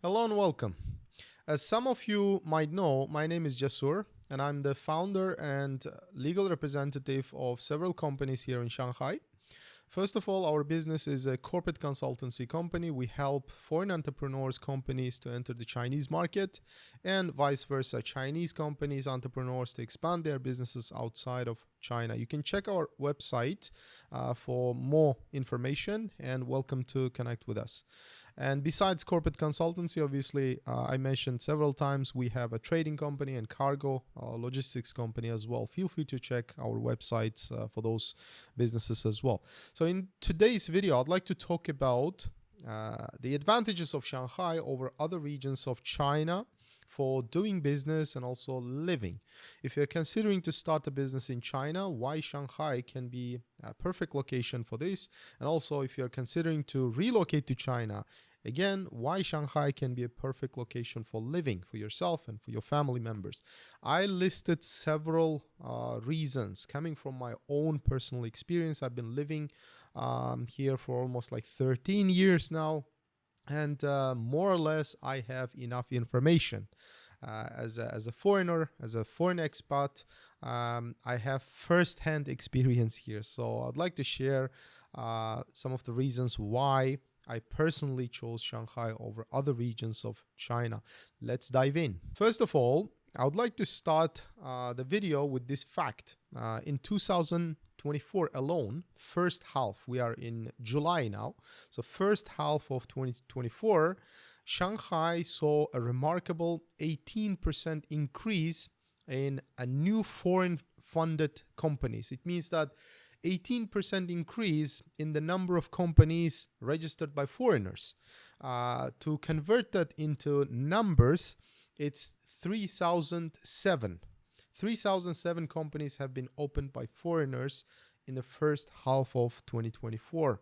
Hello and welcome. As some of you might know, my name is Jasur and I'm the founder and legal representative of several companies here in Shanghai. First of all, our business is a corporate consultancy company. We help foreign entrepreneurs, companies to enter the Chinese market and vice versa, Chinese companies, entrepreneurs to expand their businesses outside of China. You can check our website for more information and welcome to connect with us. And besides corporate consultancy, obviously, I mentioned several times, we have a trading company and cargo logistics company as well. Feel free to check our websites for those businesses as well. So in today's video, I'd like to talk about the advantages of Shanghai over other regions of China for doing business and also living. If you're considering to start a business in China, why Shanghai can be a perfect location for this. And also if you're considering to relocate to China, again, why Shanghai can be a perfect location for living for yourself and for your family members. I listed several reasons coming from my own personal experience. I've been living here for almost like 13 years now. And more or less, I have enough information. As a foreigner, as a foreign expat, I have first-hand experience here. So I'd like to share some of the reasons why I personally chose Shanghai over other regions of China. Let's dive in. First of all, I would like to start the video with this fact. In 2024 alone, first half, we are in July now, so first half of 2024, Shanghai saw a remarkable 18% increase in a new foreign funded companies. It means that 18% increase in the number of companies registered by foreigners. To convert that into numbers, it's 3,007. 3,007 companies have been opened by foreigners in the first half of 2024.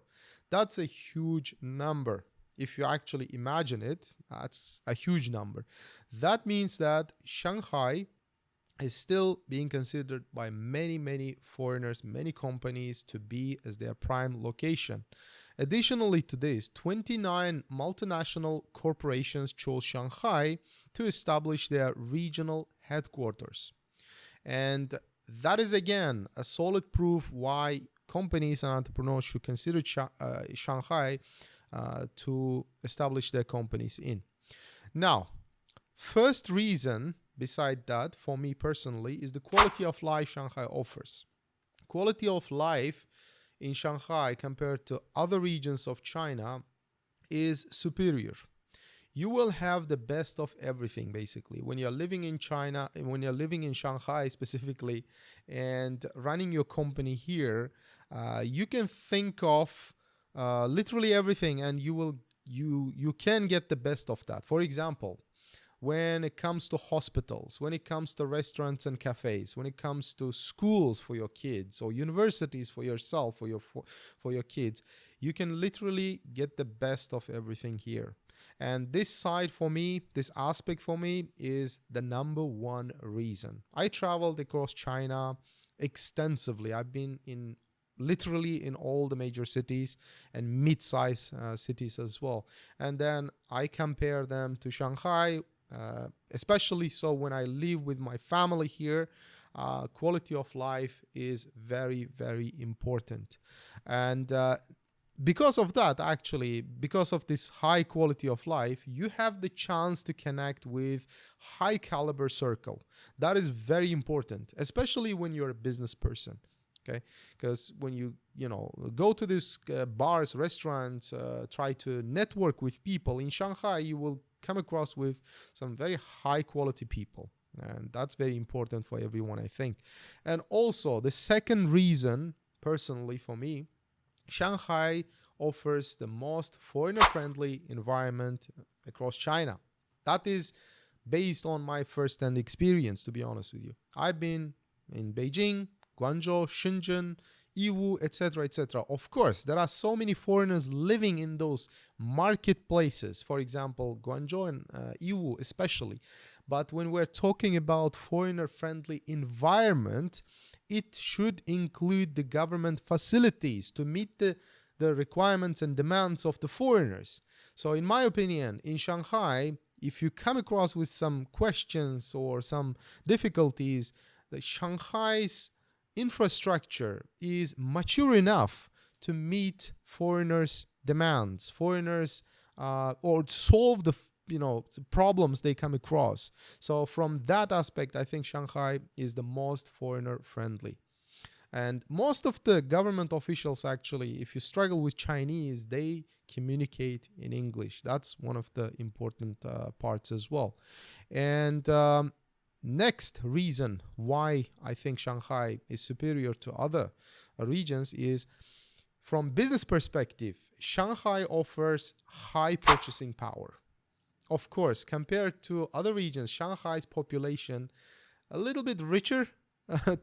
That's a huge number. If you actually imagine it, that's a huge number. That means that Shanghai is still being considered by many foreigners, many companies to be as their prime location. Additionally to this, 29 multinational corporations chose Shanghai to establish their regional headquarters. And that is again a solid proof why companies and entrepreneurs should consider Shanghai to establish their companies in. Now, first reason beside that, for me personally, is the quality of life Shanghai offers. Quality of life in Shanghai compared to other regions of China is superior. You will have the best of everything basically when you're living in China, and when you're living in Shanghai specifically and running your company here. You can think of literally everything and you can get the best of that. For example, when it comes to hospitals, when it comes to restaurants and cafes, when it comes to schools for your kids or universities for yourself, for your kids, you can literally get the best of everything here. And this side for me, this aspect for me is the number one reason. I traveled across China extensively. I've been in literally in all the major cities and mid-size cities as well. And then I compare them to Shanghai, especially so when I live with my family here. Quality of life is very important. And because of that, actually, because of this high quality of life, you have the chance to connect with high caliber circle. That is very important, especially when you're a business person. Okay, because when you go to these bars, restaurants, try to network with people in Shanghai, you will come across with some very high quality people, and that's very important for everyone, I think. And also the second reason, personally for me, Shanghai offers the most foreigner-friendly environment across China. That is based on my first-hand experience, to be honest with you. I've been in Beijing, Guangzhou, Shenzhen, Yiwu, etc., etc. Of course, there are so many foreigners living in those marketplaces, for example, Guangzhou and Yiwu especially. But when we're talking about foreigner-friendly environment, it should include the government facilities to meet the requirements and demands of the foreigners. So in my opinion, in Shanghai, if you come across with some questions or some difficulties, the Shanghai's infrastructure is mature enough to meet foreigners' demands, or to solve the the problems they come across. So from that aspect, I think Shanghai is the most foreigner friendly. And most of the government officials, actually, if you struggle with Chinese, they communicate in English. That's one of the important parts as well. And next reason why I think Shanghai is superior to other regions is, from business perspective, Shanghai offers high purchasing power. Of course, compared to other regions, Shanghai's population a little bit richer,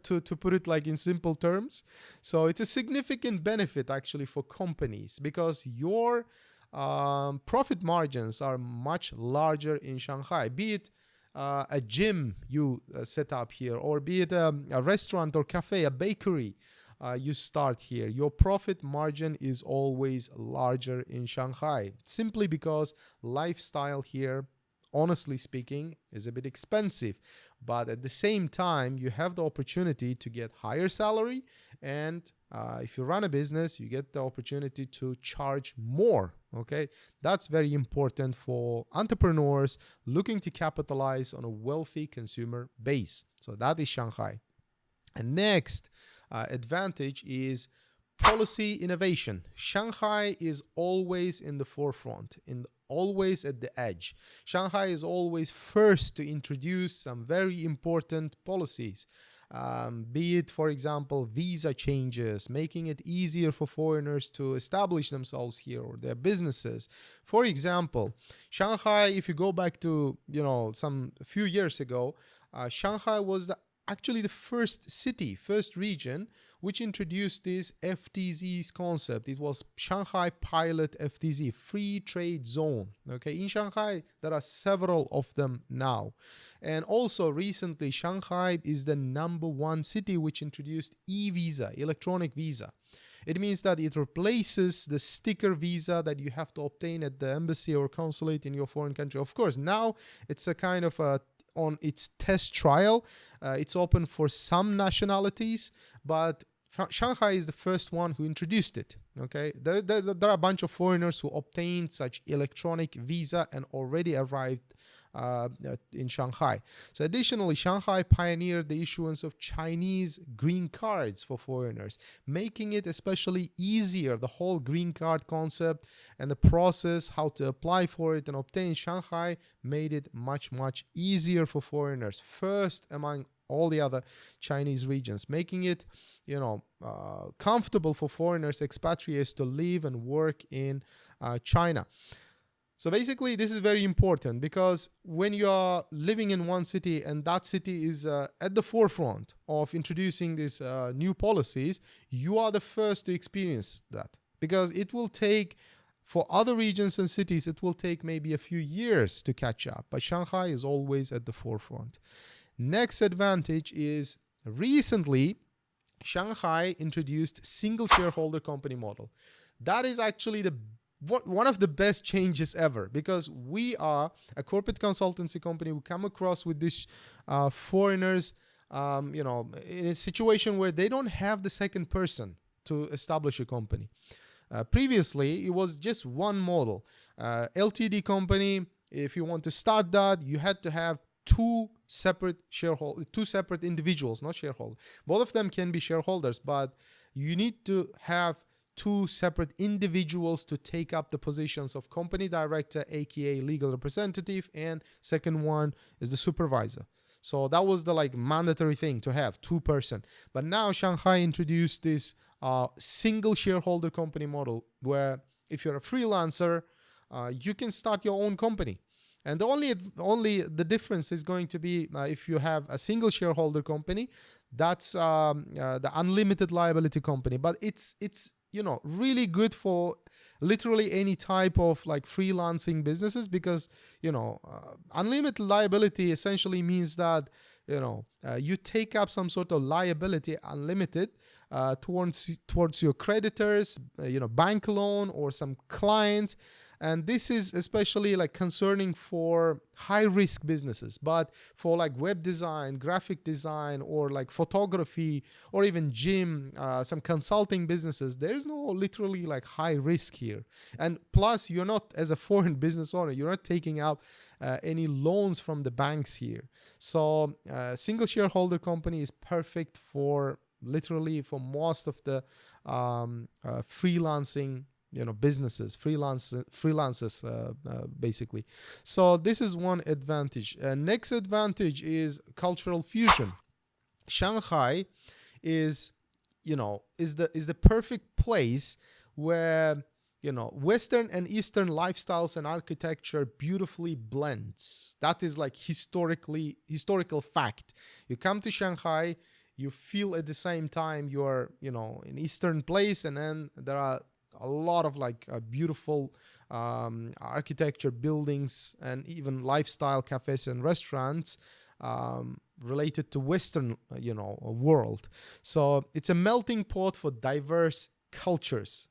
to put it like in simple terms. So it's a significant benefit actually for companies, because your profit margins are much larger in Shanghai, be it a gym you set up here, or be it a restaurant or cafe, a bakery you start here. Your profit margin is always larger in Shanghai, simply because lifestyle here, honestly speaking, is a bit expensive. But at the same time, you have the opportunity to get higher salary, and if you run a business, you get the opportunity to charge more. Okay, that's very important for entrepreneurs looking to capitalize on a wealthy consumer base. So that is Shanghai. And next advantage is policy innovation. Shanghai is always in the forefront, always at the edge. Shanghai is always first to introduce some very important policies. Be it, for example, visa changes, making it easier for foreigners to establish themselves here or their businesses. For example, Shanghai, if you go back to a few years ago, Shanghai was actually the first region which introduced this FTZ's concept. It was Shanghai Pilot FTZ, Free Trade Zone. Okay, in Shanghai, there are several of them now. And also recently, Shanghai is the #1 city which introduced e-visa, electronic visa. It means that it replaces the sticker visa that you have to obtain at the embassy or consulate in your foreign country. Of course, now it's a kind of on its test trial. It's open for some nationalities, but Shanghai is the first one who introduced it. Okay, there are a bunch of foreigners who obtained such electronic visa and already arrived in Shanghai. So additionally, Shanghai pioneered the issuance of Chinese green cards for foreigners, making it especially easier. The whole green card concept and the process, how to apply for it and obtain, Shanghai made it much, much easier for foreigners, first among all the other Chinese regions, making it comfortable for foreigners, expatriates, to live and work in China. So basically, this is very important, because when you are living in one city and that city is at the forefront of introducing these new policies, you are the first to experience that, because it will take, for other regions and cities, it will take maybe a few years to catch up, but Shanghai is always at the forefront. Next advantage is, recently Shanghai introduced single shareholder company model. That is actually one of the best changes ever, because we are a corporate consultancy company. We come across with these foreigners, in a situation where they don't have the second person to establish a company. Previously, it was just one model. LTD company, if you want to start that, you had to have two separate individuals, not shareholders. Both of them can be shareholders, but you need to have two separate individuals to take up the positions of company director, aka legal representative, and second one is the supervisor. So that was the mandatory thing to have, two-person. But now Shanghai introduced this single shareholder company model, where if you're a freelancer, you can start your own company. And the difference is going to be, if you have a single shareholder company, that's the unlimited liability company. But it's really good for literally any type of freelancing businesses, because unlimited liability essentially means that you take up some sort of liability, unlimited, towards your creditors, bank loan or some client. And this is especially like concerning for high risk businesses, but for like web design, graphic design, or like photography, or even gym, some consulting businesses, there's no literally like high risk here. And plus, you're not, as a foreign business owner, you're not taking out any loans from the banks here. So single shareholder company is perfect for literally for most of the freelancing businesses, freelancers basically. So this is one advantage. Next advantage is cultural fusion. Shanghai is the perfect place where Western and Eastern lifestyles and architecture beautifully blends. That is like historical fact. You come to Shanghai, you feel at the same time you're in Eastern place, and then there are a lot of like beautiful architecture, buildings, and even lifestyle cafes and restaurants related to Western world. So it's a melting pot for diverse cultures,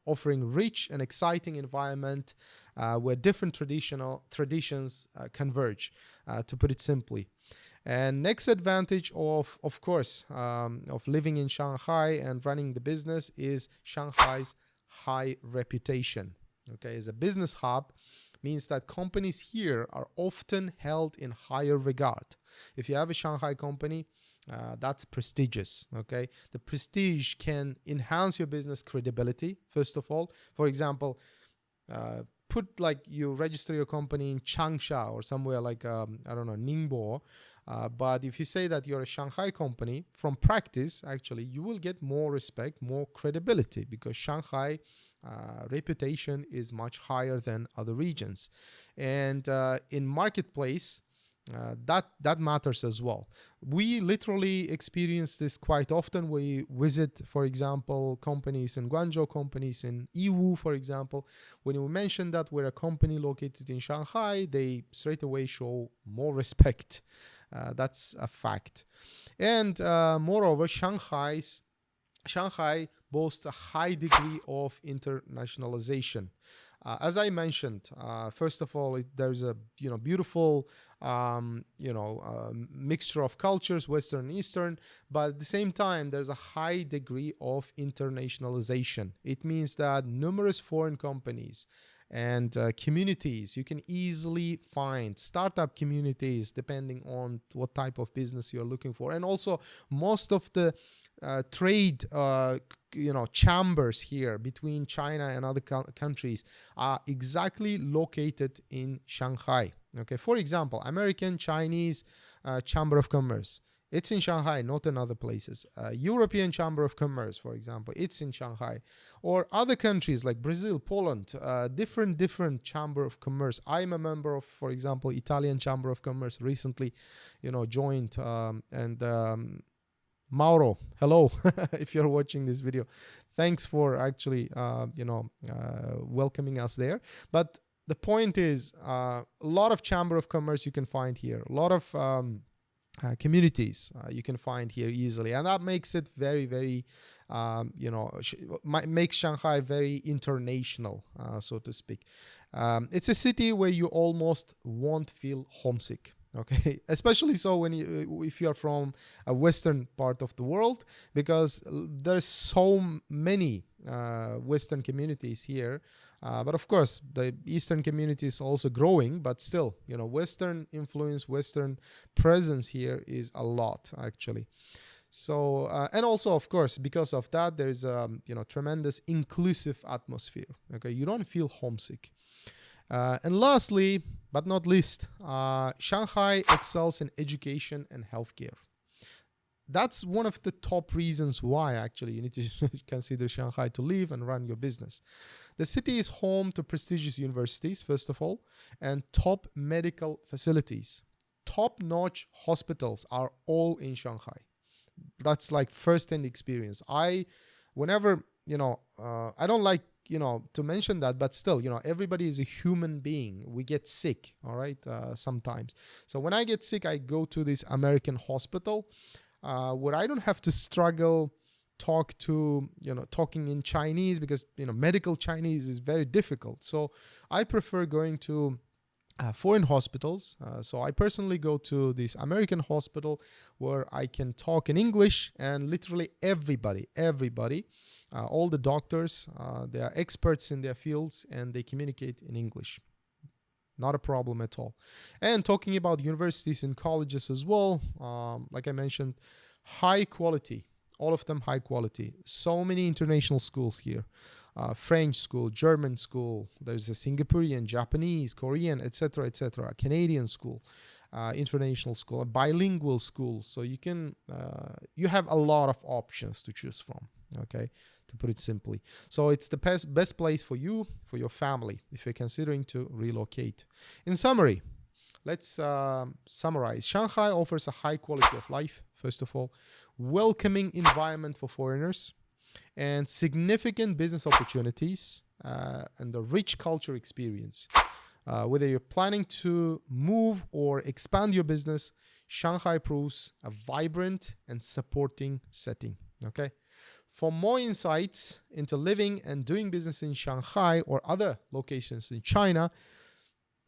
offering rich and exciting environment where different traditions converge, to put it simply. And next advantage of course, of living in Shanghai and running the business is Shanghai's high reputation. Okay, as a business hub, means that companies here are often held in higher regard. If you have a Shanghai company, that's prestigious. Okay, the prestige can enhance your business credibility. First of all, for example, put like you register your company in Changsha or somewhere like I don't know, Ningbo. But if you say that you're a Shanghai company, from practice, actually, you will get more respect, more credibility, because Shanghai reputation is much higher than other regions. And in marketplace, that matters as well. We literally experience this quite often. We visit, for example, companies in Guangzhou, companies in Yiwu, for example. When we mention that we're a company located in Shanghai, they straight away show more respect. That's a fact. And moreover, Shanghai boasts a high degree of internationalization. As I mentioned, first of all, there's a beautiful mixture of cultures, Western and Eastern, but at the same time, there's a high degree of internationalization. It means that numerous foreign companies and communities, you can easily find startup communities depending on what type of business you're looking for. And also most of the trade chambers here between China and other countries are exactly located in Shanghai. Okay, for example, American Chinese Chamber of Commerce, it's in Shanghai, not in other places. European Chamber of Commerce, for example, it's in Shanghai. Or other countries like Brazil, Poland, different Chamber of Commerce. I'm a member of, for example, Italian Chamber of Commerce, recently, joined. Mauro, hello, if you're watching this video. Thanks for actually, welcoming us there. But the point is, a lot of Chamber of Commerce you can find here. A lot of communities you can find here easily, and that makes it very, very makes Shanghai very international, so to speak. It's a city where you almost won't feel homesick. Okay, especially so if you're from a Western part of the world, because there's so many Western communities here. But of course, the Eastern community is also growing, but still, Western influence, Western presence here is a lot, actually. So, and also, of course, because of that, there's a tremendous inclusive atmosphere. Okay, you don't feel homesick. And lastly, but not least, Shanghai excels in education and healthcare. That's one of the top reasons why actually you need to consider Shanghai to live and run your business. The city is home to prestigious universities, first of all, and top medical facilities. Top-notch hospitals are all in Shanghai. That's like first-hand experience. I don't like to mention that, but still, everybody is a human being. We get sick, all right, sometimes. So when I get sick, I go to this American hospital where I don't have to struggle talking in Chinese, because medical Chinese is very difficult. So I prefer going to foreign hospitals. So I personally go to this American hospital where I can talk in English, and literally everybody, all the doctors, they are experts in their fields and they communicate in English. Not a problem at all. And talking about universities and colleges as well, like I mentioned, high quality, all of them high quality. So many international schools here. French school, German school, there's a Singaporean, Japanese, Korean, etc., etc., Canadian school, international school, a bilingual school. So you have a lot of options to choose from, okay, to put it simply. So it's the best place for you, for your family, if you're considering to relocate. In summary, let's summarize. Shanghai offers a high quality of life, first of all, welcoming environment for foreigners, and significant business opportunities, and a rich culture experience. Whether you're planning to move or expand your business, Shanghai proves a vibrant and supporting setting. Okay. For more insights into living and doing business in Shanghai or other locations in China,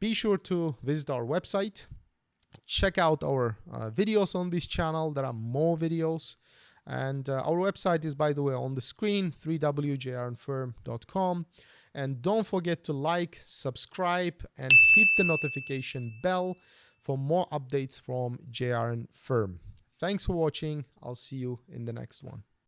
be sure to visit our website. Check out our videos on this channel. There are more videos. And our website is, by the way, on the screen, www.jrnfirm.com. And don't forget to like, subscribe, and hit the notification bell for more updates from JRN Firm. Thanks for watching. I'll see you in the next one.